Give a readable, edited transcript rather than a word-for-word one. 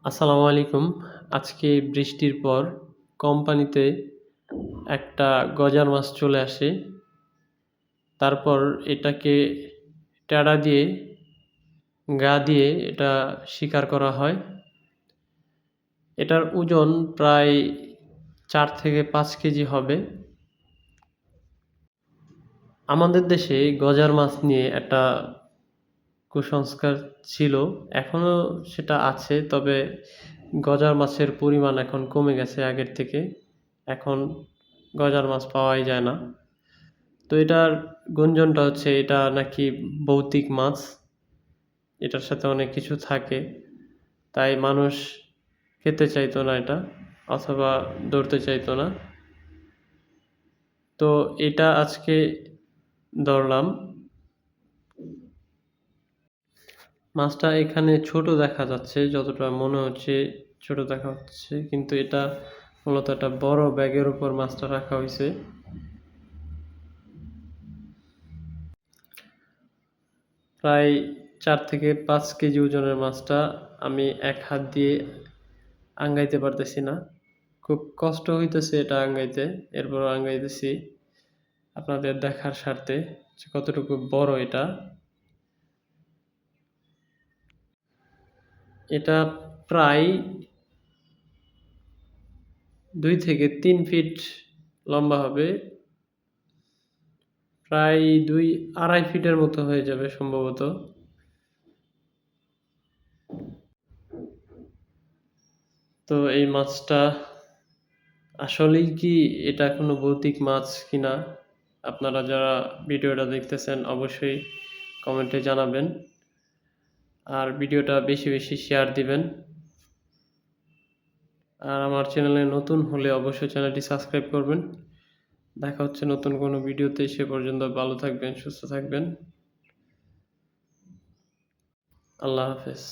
আসসালামু আলাইকুম। আজকে বৃষ্টির পর কোম্পানিতে একটা গজার মাছ চলে আসে। তারপর এটাকে ট্যাড়া দিয়ে, গা দিয়ে এটা শিকার করা হয়। এটার ওজন প্রায় ৪ থেকে ৫ কেজি হবে। আমাদের দেশে গজার মাছ নিয়ে একটা কুসংস্কার ছিল, এখনও সেটা আছে। তবে গজার মাছের পরিমাণ এখন কমে গেছে আগের থেকে। এখন গজার মাছ পাওয়াই যায় না। তো এটার গুঞ্জনটা হচ্ছে এটা নাকি ভৌতিক মাছ। এটার সাথে অনেক কিছু থাকে। তাই মানুষ খেতে চাইতো না এটা, অথবা ধরতে চাইতো না। তো এটা আজকে ধরলাম। মাছটা এখানে ছোট দেখা যাচ্ছে, যতটা মনে হচ্ছে ছোট দেখা হচ্ছে, কিন্তু এটা মূলত একটা বড় ব্যাগের উপর মাছটা রাখা হয়েছে। প্রায় ৪ থেকে ৫ কেজি ওজনের মাছটা আমি এক হাত দিয়ে আঙ্গাইতে পারতেছি না। খুব কষ্ট হইতেছে এটা আঙ্গাইতে, এরপরও আঙ্গাইতেছি আপনাদের দেখার স্বার্থে যে কতটুকু বড় এটা। এটা প্রায় ২ থেকে ৩ ফিট লম্বা হবে। প্রায় ২-২.৫ ফিটের মতো হয়ে যাবে সম্ভবত। তো এই মাছটা আসলেই কি এটা কোনো ভৌতিক মাছ কিনা, আপনারা যারা ভিডিওটা দেখতেছেন অবশ্যই কমেন্টে জানাবেন। আর ভিডিওটা বেশি বেশি শেয়ার দিবেন। আর আমার চ্যানেলে নতুন হলে অবশ্যই চ্যানেলটি সাবস্ক্রাইব করবেন। দেখা হচ্ছে নতুন কোনো ভিডিওতে। সে পর্যন্ত ভালো থাকবেন, সুস্থ থাকবেন। আল্লাহ হাফেজ।